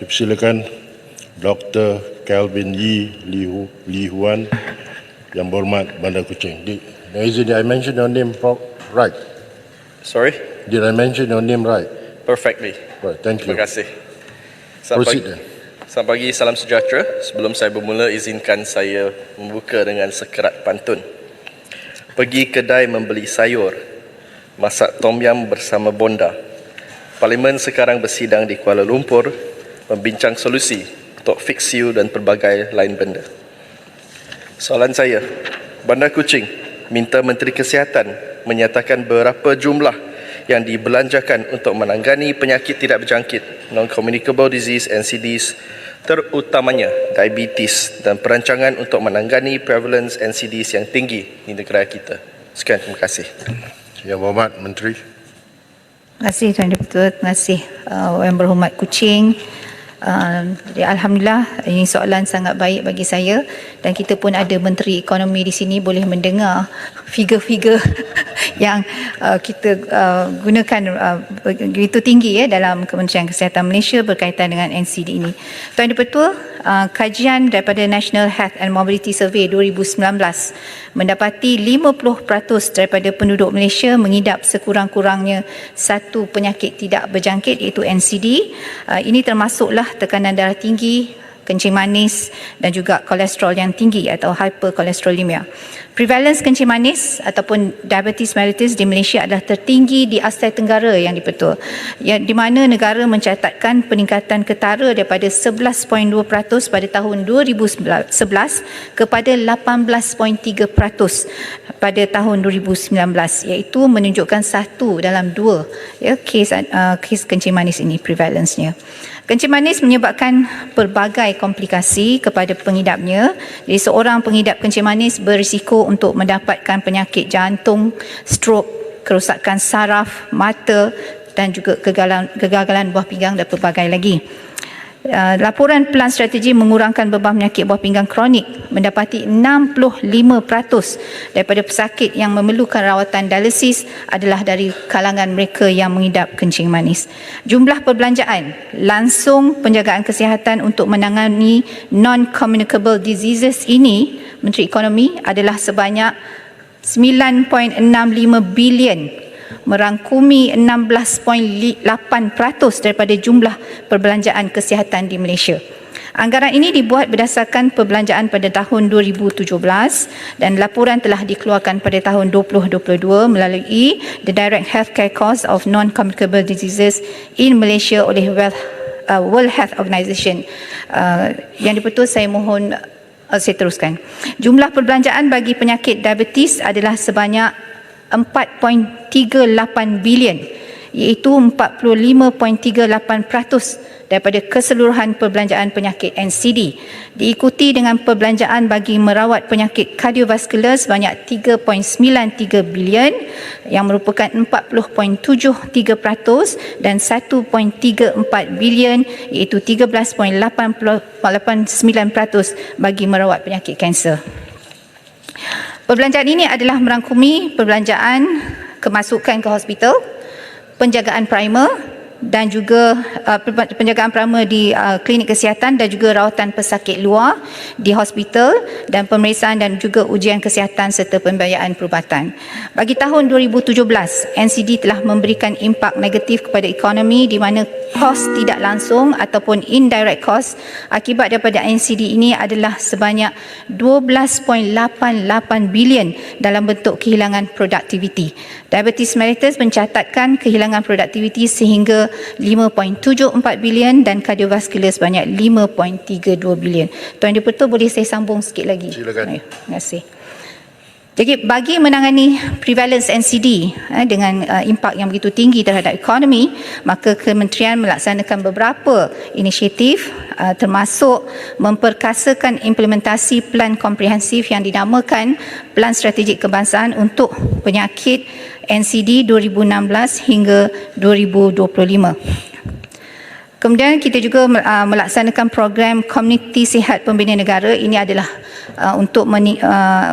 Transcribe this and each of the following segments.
dipersilakan Dr. Kelvin Lee Huan, Yang Berhormat Bandar Kuching. Did I mention your name right? Sorry? Did I mention your name right? Perfectly. Right, thank you. Terima kasih. Selamat Proceed pagi. then. Selamat pagi, salam sejahtera. Sebelum saya bermula, izinkan saya membuka dengan sekerat pantun. Pergi kedai membeli sayur, masak tom yum bersama bonda. Parlimen sekarang bersidang di Kuala Lumpur, membincang solusi untuk fix you dan pelbagai lain benda. Soalan saya, Bandar Kuching minta Menteri Kesihatan menyatakan berapa jumlah yang dibelanjakan untuk menangani penyakit tidak berjangkit, non-communicable disease, NCDs, terutamanya diabetes, dan perancangan untuk menangani prevalence NCDs yang tinggi di negara kita. Sekian, terima kasih. Yang Berhormat Menteri. Terima kasih Tuan Dipertua, terima kasih Yang Berhormat Kuching. Jadi Alhamdulillah, ini soalan sangat baik bagi saya, dan kita pun ada Menteri Ekonomi di sini, boleh mendengar figure-figure yang kita gunakan begitu tinggi dalam Kementerian Kesihatan Malaysia berkaitan dengan NCD ini. Tuan Dipertua, kajian daripada National Health and Mobility Survey 2019 mendapati 50% daripada penduduk Malaysia mengidap sekurang-kurangnya satu penyakit tidak berjangkit, iaitu NCD. Ini termasuklah tekanan darah tinggi, kencing manis dan juga kolesterol yang tinggi atau hyperkolesterolemia. Prevalence kencing manis ataupun diabetes mellitus di Malaysia adalah tertinggi di Asia Tenggara, Yang Dipertua, di mana negara mencatatkan peningkatan ketara daripada 11.2% pada tahun 2011 kepada 18.3% pada tahun 2019, iaitu menunjukkan 1 dalam 2 kes kencing manis ini prevalence-nya. Kencing manis menyebabkan pelbagai komplikasi kepada pengidapnya. Jadi seorang pengidap kencing manis berisiko untuk mendapatkan penyakit jantung, strok, kerosakan saraf, mata dan juga kegagalan buah pinggang dan pelbagai lagi. Laporan pelan strategi mengurangkan beban penyakit buah pinggang kronik mendapati 65% daripada pesakit yang memerlukan rawatan dialisis adalah dari kalangan mereka yang mengidap kencing manis. Jumlah perbelanjaan langsung penjagaan kesihatan untuk menangani non-communicable diseases ini, Menteri Ekonomi, adalah sebanyak 9.65 bilion, merangkumi 16.8% daripada jumlah perbelanjaan kesihatan di Malaysia. Anggaran ini dibuat berdasarkan perbelanjaan pada tahun 2017 dan laporan telah dikeluarkan pada tahun 2022 melalui The Direct Healthcare Cost of Non-Communicable Diseases in Malaysia oleh World Health Organization. Yang Dipertua, saya mohon saya teruskan. Jumlah perbelanjaan bagi penyakit diabetes adalah sebanyak 4.38 bilion, iaitu 45.38% daripada keseluruhan perbelanjaan penyakit NCD, diikuti dengan perbelanjaan bagi merawat penyakit kardiovaskular sebanyak 3.93 bilion yang merupakan 40.73% dan 1.34 bilion iaitu 13.89% bagi merawat penyakit kanser. Perbelanjaan ini adalah merangkumi perbelanjaan kemasukan ke hospital, penjagaan primer dan juga penjagaan primer di klinik kesihatan dan juga rawatan pesakit luar di hospital dan pemeriksaan dan juga ujian kesihatan serta pembiayaan perubatan. Bagi tahun 2017, NCD telah memberikan impak negatif kepada ekonomi di mana kos tidak langsung ataupun indirect cost akibat daripada NCD ini adalah sebanyak 12.88 bilion dalam bentuk kehilangan produktiviti. Diabetes mellitus mencatatkan kehilangan produktiviti sehingga 5.74 bilion dan kardiovaskular sebanyak 5.32 bilion. Tuan Dipertua, boleh saya sambung sikit lagi? Silakan. Terima kasih. Jadi bagi menangani prevalence NCD dengan impak yang begitu tinggi terhadap ekonomi, maka kementerian melaksanakan beberapa inisiatif termasuk memperkasakan implementasi plan komprehensif yang dinamakan Plan Strategik Kebangsaan untuk penyakit NCD 2016 hingga 2025. Kemudian kita juga melaksanakan program komuniti sihat pembina negara. Ini adalah untuk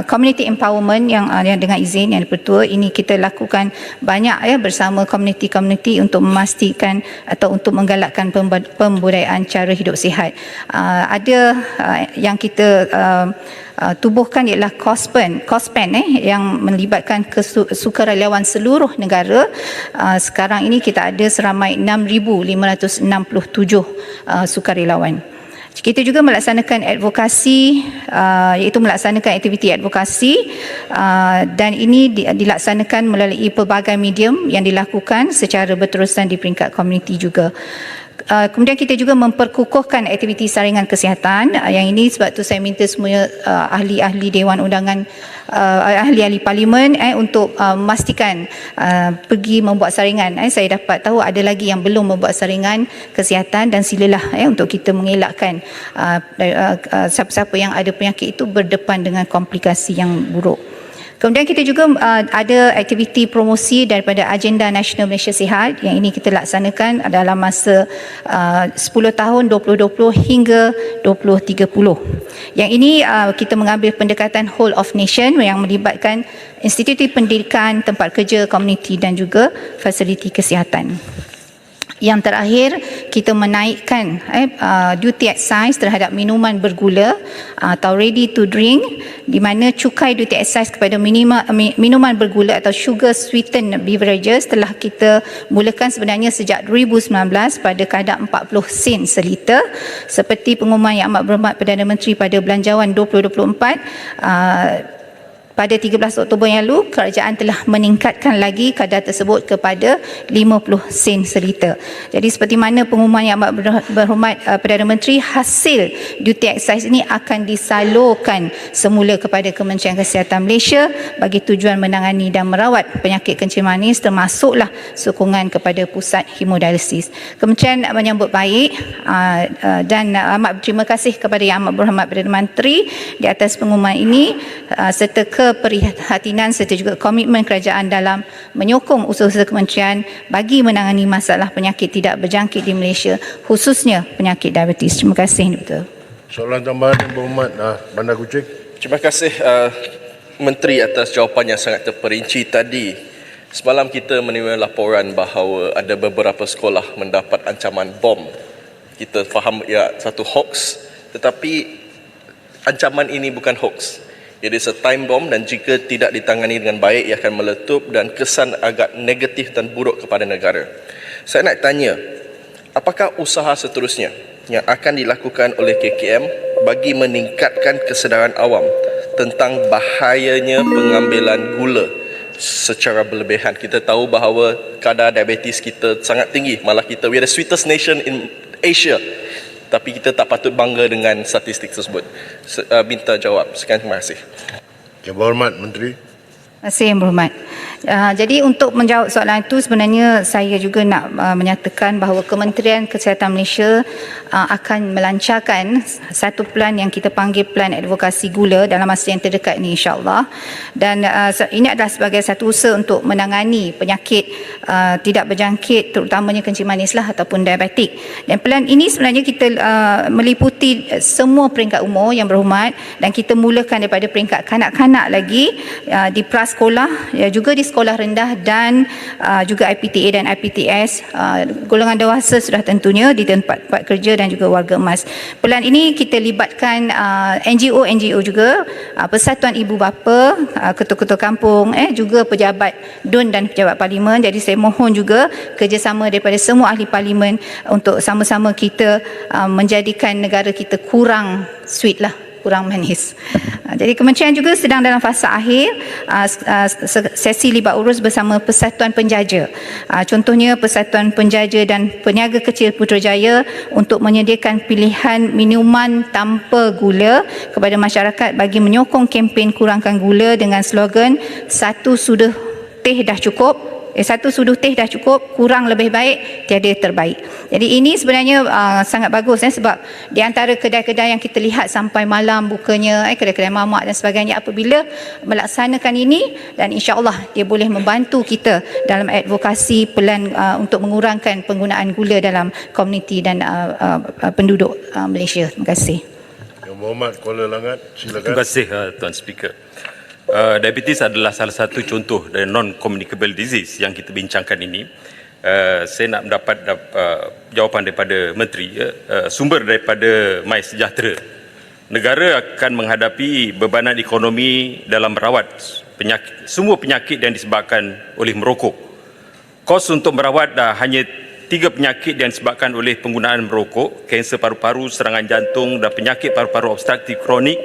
community empowerment yang dengan izin Yang Dipertua. Ini kita lakukan banyak bersama komuniti-komuniti untuk memastikan atau untuk menggalakkan pembudayaan cara hidup sihat. Ada yang kita tubuhkan ialah COSPEN yang melibatkan sukarelawan seluruh negara. Sekarang ini kita ada seramai 6,567 sukarelawan. Kita juga melaksanakan advokasi, iaitu melaksanakan aktiviti advokasi, dan ini dilaksanakan melalui pelbagai medium yang dilakukan secara berterusan di peringkat komuniti juga. Kemudian kita juga memperkukuhkan aktiviti saringan kesihatan. Yang ini sebab tu saya minta semua ahli-ahli Dewan Undangan, ahli-ahli Parlimen untuk memastikan pergi membuat saringan. Saya dapat tahu ada lagi yang belum membuat saringan kesihatan, dan silalah untuk kita mengelakkan siapa-siapa yang ada penyakit itu berdepan dengan komplikasi yang buruk. Kemudian kita juga ada aktiviti promosi daripada Agenda Nasional Malaysia Sihat yang ini kita laksanakan dalam masa 10 tahun 2020 hingga 2030. Yang ini kita mengambil pendekatan whole of nation yang melibatkan institusi pendidikan, tempat kerja, komuniti dan juga fasiliti kesihatan. Yang terakhir, kita menaikkan duty excise terhadap minuman bergula atau ready to drink, di mana cukai duty excise kepada minuman bergula atau sugar sweetened beverages telah kita mulakan sebenarnya sejak 2019 pada kadar 40 sen seliter. Seperti pengumuman Yang Amat Berhormat Perdana Menteri pada Belanjawan 2024, pada 13 Oktober yang lalu, kerajaan telah meningkatkan lagi kadar tersebut kepada 50 sen seliter. Jadi seperti mana pengumuman Yang Amat Berhormat Perdana Menteri, hasil duty excise ini akan disalurkan semula kepada Kementerian Kesihatan Malaysia bagi tujuan menangani dan merawat penyakit kencing manis, termasuklah sokongan kepada pusat hemodialisis. Kementerian menyambut baik dan amat berterima kasih kepada Yang Amat Berhormat Perdana Menteri di atas pengumuman ini, serta keprihatinan serta juga komitmen kerajaan dalam menyokong usaha-usaha kementerian bagi menangani masalah penyakit tidak berjangkit di Malaysia, khususnya penyakit diabetes. Terima kasih. Betul. Soalan tambahan Yang Berhormat Bandar Kuching. Terima kasih Menteri atas jawapan yang sangat terperinci tadi. Semalam kita menerima laporan bahawa ada beberapa sekolah mendapat ancaman bom. Kita faham ia satu hoax, tetapi ancaman ini bukan hoax. It is a time bomb, dan jika tidak ditangani dengan baik ia akan meletup dan kesan agak negatif dan buruk kepada negara. Saya nak tanya, apakah usaha seterusnya yang akan dilakukan oleh KKM bagi meningkatkan kesedaran awam tentang bahayanya pengambilan gula secara berlebihan? Kita tahu bahawa kadar diabetes kita sangat tinggi, malah kita we are the sweetest nation in Asia. Tapi kita tak patut bangga dengan statistik tersebut. Minta jawab. Sekian, terima kasih. Yang Berhormat Menteri. Terima kasih Yang Berhormat. Jadi untuk menjawab soalan itu, sebenarnya saya juga nak menyatakan bahawa Kementerian Kesihatan Malaysia akan melancarkan satu plan yang kita panggil Plan Advokasi Gula dalam masa yang terdekat ini, insyaAllah. Dan ini adalah sebagai satu usaha untuk menangani penyakit tidak berjangkit, terutamanya kencing manis ataupun diabetik. Dan plan ini sebenarnya kita meliputi semua peringkat umur Yang Berhormat, dan kita mulakan daripada peringkat kanak-kanak lagi di prasekolah, juga di sekolah rendah, dan juga IPTA dan IPTS, golongan dewasa sudah tentunya di tempat kerja dan juga warga emas. Pelan ini kita libatkan NGO juga, Persatuan Ibu Bapa, ketua-ketua kampung, juga pejabat DUN dan pejabat parlimen. Jadi saya mohon juga kerjasama daripada semua ahli parlimen untuk sama-sama kita menjadikan negara kita kurang sweet kurang manis. Jadi kementerian juga sedang dalam fasa akhir sesi libat urus bersama Persatuan Penjaja. Contohnya Persatuan Penjaja dan Peniaga Kecil Putrajaya untuk menyediakan pilihan minuman tanpa gula kepada masyarakat bagi menyokong kempen kurangkan gula dengan slogan "Satu sudah teh dah cukup, satu sudu teh dah cukup, kurang lebih baik, tiada terbaik. Jadi ini sebenarnya sangat bagus sebab di antara kedai-kedai yang kita lihat sampai malam bukanya, kedai-kedai mamak dan sebagainya, apabila melaksanakan ini, dan insya-Allah dia boleh membantu kita dalam advokasi pelan untuk mengurangkan penggunaan gula dalam komuniti dan penduduk Malaysia. Terima kasih. Yang Berhormat Kuala Langat, silakan. Terima kasih Tuan Speaker. Diabetes adalah salah satu contoh dari non-communicable disease yang kita bincangkan ini. Saya nak mendapat jawapan daripada Menteri, sumber daripada MySejahtera. Negara akan menghadapi bebanan ekonomi dalam merawat semua penyakit yang disebabkan oleh merokok. Kos untuk merawat hanya 3 penyakit yang disebabkan oleh penggunaan merokok, kanser paru-paru, serangan jantung dan penyakit paru-paru obstruktif kronik,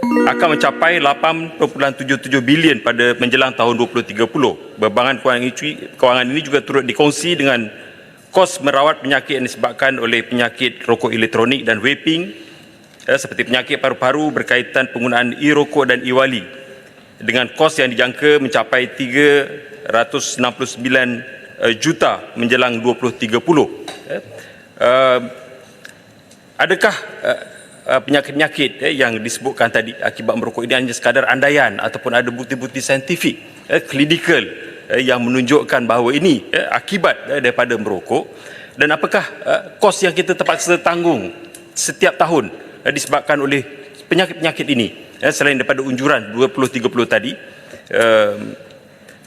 akan mencapai 8.77 bilion pada menjelang tahun 2030. Bebangan kewangan ini juga turut dikongsi dengan kos merawat penyakit yang disebabkan oleh penyakit rokok elektronik dan vaping, seperti penyakit paru-paru berkaitan penggunaan e-rokok dan e-wali, dengan kos yang dijangka mencapai 369 juta menjelang 2030. Adakah penyakit-penyakit yang disebutkan tadi akibat merokok ini hanya sekadar andaian ataupun ada bukti-bukti saintifik, klinikal yang menunjukkan bahawa ini akibat daripada merokok, dan apakah kos yang kita terpaksa tanggung setiap tahun disebabkan oleh penyakit-penyakit ini, selain daripada unjuran 2030 tadi.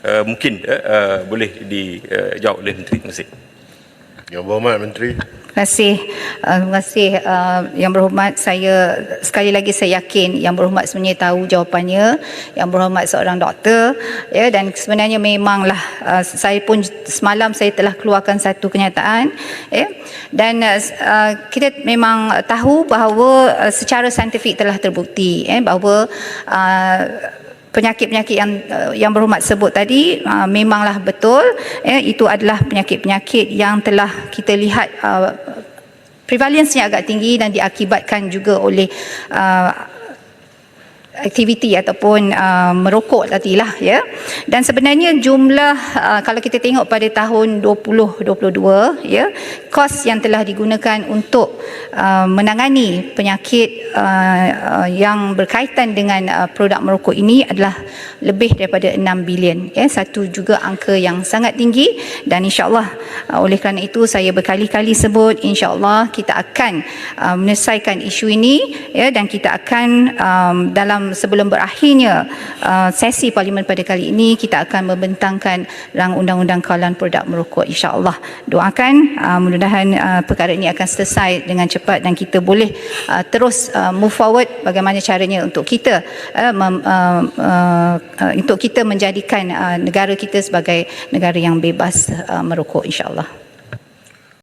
Mungkin boleh dijawab oleh Menteri. Terima kasih. Yang Berhormat Menteri. Terima kasih Yang Berhormat. Saya sekali lagi saya yakin Yang Berhormat sebenarnya tahu jawapannya. Yang Berhormat seorang doktor, dan sebenarnya memanglah saya pun semalam saya telah keluarkan satu kenyataan, dan kita memang tahu bahawa secara saintifik telah terbukti bahawa penyakit-penyakit yang Berhormat sebut tadi memanglah betul, itu adalah penyakit-penyakit yang telah kita lihat prevalensinya agak tinggi dan diakibatkan juga oleh aktiviti ataupun merokok tadilah, dan sebenarnya jumlah kalau kita tengok pada tahun 2022, kos yang telah digunakan untuk menangani penyakit yang berkaitan dengan produk merokok ini adalah lebih daripada 6 bilion, satu juga angka yang sangat tinggi, dan insya-Allah oleh kerana itu saya berkali-kali sebut insya-Allah kita akan menyelesaikan isu ini, dan kita akan dalam sebelum berakhirnya sesi parlimen pada kali ini kita akan membentangkan rang undang-undang kawalan produk merokok, insya-Allah. Doakan mudah-mudahan perkara ini akan selesai dengan cepat dan kita boleh terus move forward bagaimana caranya untuk kita menjadikan negara kita sebagai negara yang bebas merokok, insya-Allah.